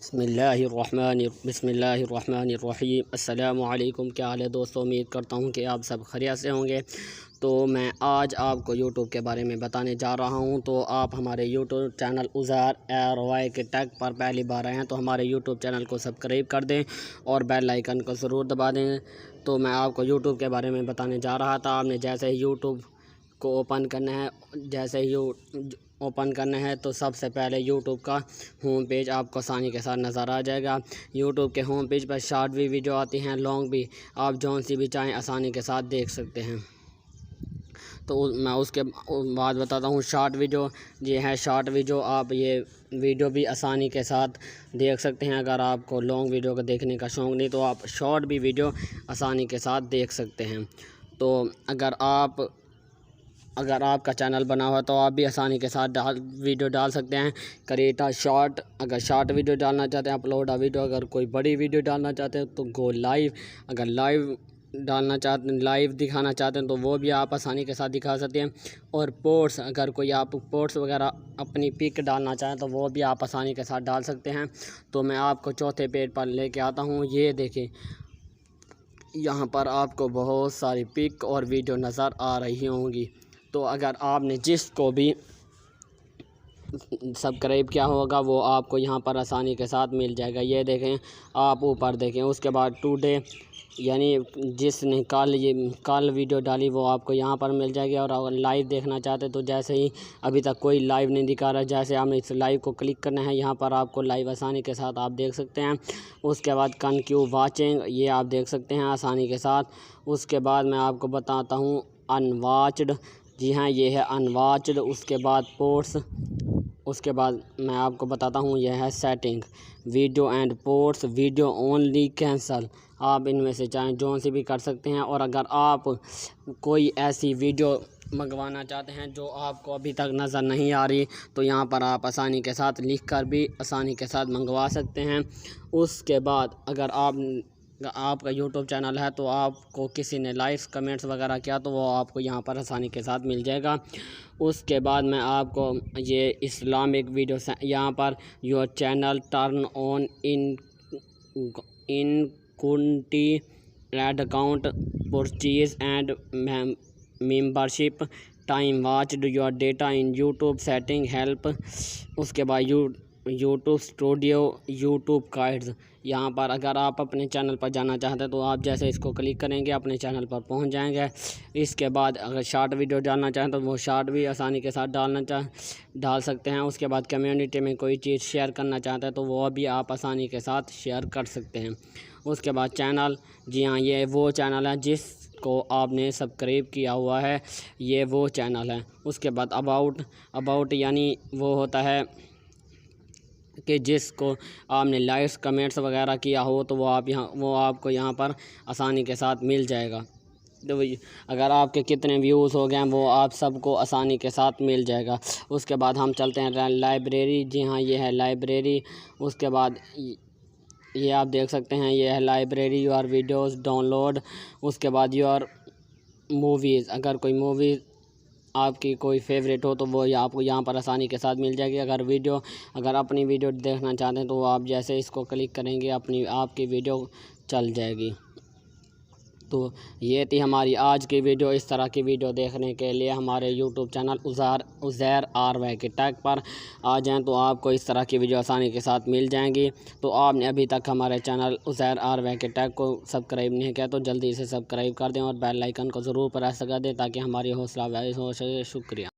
بسم اللہ الرحمن الرحیم۔ السلام علیکم، کیا حال ہے دوستو؟ امید کرتا ہوں کہ آپ سب خیریت سے ہوں گے۔ تو میں آج آپ کو یوٹیوب کے بارے میں بتانے جا رہا ہوں۔ تو آپ ہمارے یوٹیوب چینل عزیر ARY کے ٹیک پر پہلی بار آئے ہیں تو ہمارے یوٹیوب چینل کو سبسکرائب کر دیں اور بیل آئیکن کو ضرور دبا دیں۔ تو میں آپ کو یوٹیوب کے بارے میں بتانے جا رہا تھا۔ آپ نے جیسے یوٹیوب کو اوپن کرنا ہے تو سب سے پہلے یوٹیوب کا ہوم پیج آپ کو آسانی کے ساتھ نظر آ جائے گا۔ یوٹیوب کے ہوم پیج پر شارٹ بھی ویڈیو آتی ہیں، لانگ بھی، آپ جون سی بھی چاہیں آسانی کے ساتھ دیکھ سکتے ہیں۔ تو میں اس کے بعد بتاتا ہوں شارٹ ویڈیو۔ یہ ہے شارٹ ویڈیو، آپ یہ ویڈیو بھی آسانی کے ساتھ دیکھ سکتے ہیں۔ اگر آپ کو لانگ ویڈیو کا دیکھنے کا شوق نہیں تو آپ شارٹ بھی ویڈیو آسانی کے ساتھ دیکھ سکتے ہیں۔ تو اگر آپ کا چینل بنا ہوا تو آپ بھی آسانی کے ساتھ ویڈیو ڈال سکتے ہیں۔ کریٹا شارٹ، اگر شارٹ ویڈیو ڈالنا چاہتے ہیں، اپلوڈ ویڈیو، اگر کوئی بڑی ویڈیو ڈالنا چاہتے ہیں تو گو لائیو، اگر لائیو دکھانا چاہتے ہیں تو وہ بھی آپ آسانی کے ساتھ دکھا سکتے ہیں۔ اور پورٹس، اگر کوئی آپ پورٹس وغیرہ اپنی پک ڈالنا چاہیں تو وہ بھی آپ آسانی کے ساتھ ڈال سکتے ہیں۔ تو میں آپ کو چوتھے پیج پر لے کے آتا ہوں۔ یہ دیکھیں، یہاں پر آپ کو بہت ساری پک اور ویڈیو نظر آ رہی ہوں گی۔ تو اگر آپ نے جس کو بھی سبسکرائب کیا ہوگا وہ آپ کو یہاں پر آسانی کے ساتھ مل جائے گا۔ یہ دیکھیں، آپ اوپر دیکھیں، اس کے بعد ٹوڈے، یعنی جس نے کل ویڈیو ڈالی وہ آپ کو یہاں پر مل جائے گی۔ اور اگر لائیو دیکھنا چاہتے تو جیسے ہی ابھی تک کوئی لائیو نہیں دکھا رہا، جیسے آپ نے اس لائیو کو کلک کرنا ہے، یہاں پر آپ کو لائیو آسانی کے ساتھ آپ دیکھ سکتے ہیں۔ اس کے بعد کنٹینیو واچنگ، یہ آپ دیکھ سکتے ہیں آسانی کے ساتھ۔ اس کے بعد میں آپ کو بتاتا ہوں ان واچڈ، جی ہاں یہ ہے ان واچڈ۔ اس کے بعد پورٹس، اس کے بعد میں آپ کو بتاتا ہوں یہ ہے setting, video and ports, video only cancel, آپ ان میں سے چاہیں جون سی بھی کر سکتے ہیں۔ اور اگر آپ کوئی ایسی ویڈیو منگوانا چاہتے ہیں جو آپ کو ابھی تک نظر نہیں آ رہی تو یہاں پر آپ آسانی کے ساتھ لکھ کر بھی آسانی کے ساتھ منگوا سکتے ہیں۔ اس کے بعد اگر آپ کا یوٹیوب چینل ہے تو آپ کو کسی نے لائکس کمنٹس وغیرہ کیا تو وہ آپ کو یہاں پر آسانی کے ساتھ مل جائے گا۔ اس کے بعد میں آپ کو یہ اسلامک ویڈیو، یہاں پر your channel turn on incognito add account purchase and membership time watched your data in YouTube setting help. اس کے بعد یوٹیوب اسٹوڈیو، یوٹیوب گائیڈز، یہاں پر اگر آپ اپنے چینل پر جانا چاہتے ہیں تو آپ جیسے اس کو کلک کریں گے اپنے چینل پر پہنچ جائیں گے۔ اس کے بعد اگر شارٹ ویڈیو ڈالنا چاہیں تو وہ شارٹ بھی آسانی کے ساتھ ڈال سکتے ہیں۔ اس کے بعد کمیونٹی میں کوئی چیز شیئر کرنا چاہتے ہیں تو وہ بھی آپ آسانی کے ساتھ شیئر کر سکتے ہیں۔ اس کے بعد چینل، جی ہاں یہ وہ چینل ہے جس کو آپ نے سبسکرائب کیا ہوا ہے، یہ وہ چینل ہے۔ اس کے بعد اباؤٹ یعنی وہ ہوتا ہے کہ جس کو آپ نے لائکس کمنٹس وغیرہ کیا ہو تو وہ آپ کو یہاں پر آسانی کے ساتھ مل جائے گا۔ تو اگر آپ کے کتنے ویوز ہو گئے ہیں وہ آپ سب کو آسانی کے ساتھ مل جائے گا۔ اس کے بعد ہم چلتے ہیں لائبریری، جی ہاں یہ ہے لائبریری۔ اس کے بعد یہ آپ دیکھ سکتے ہیں یہ ہے library, your videos download. اس کے بعد یور موویز، اگر کوئی موویز آپ کی کوئی فیوریٹ ہو تو وہ آپ کو یہاں پر آسانی کے ساتھ مل جائے گی۔ اگر اپنی ویڈیو دیکھنا چاہتے ہیں تو آپ جیسے اس کو کلک کریں گے آپ کی ویڈیو چل جائے گی۔ تو یہ تھی ہماری آج کی ویڈیو۔ اس طرح کی ویڈیو دیکھنے کے لیے ہمارے یوٹیوب چینل عزیر ARY کے ٹیگ پر آ جائیں تو آپ کو اس طرح کی ویڈیو آسانی کے ساتھ مل جائیں گی۔ تو آپ نے ابھی تک ہمارے چینل عزیر ARY کے ٹیگ کو سبسکرائب نہیں کیا تو جلدی سے سبسکرائب کر دیں اور بیل آئیکن کو ضرور پریس کر دیں تاکہ ہماری حوصلہ افزائی ہو سکے۔ شکریہ۔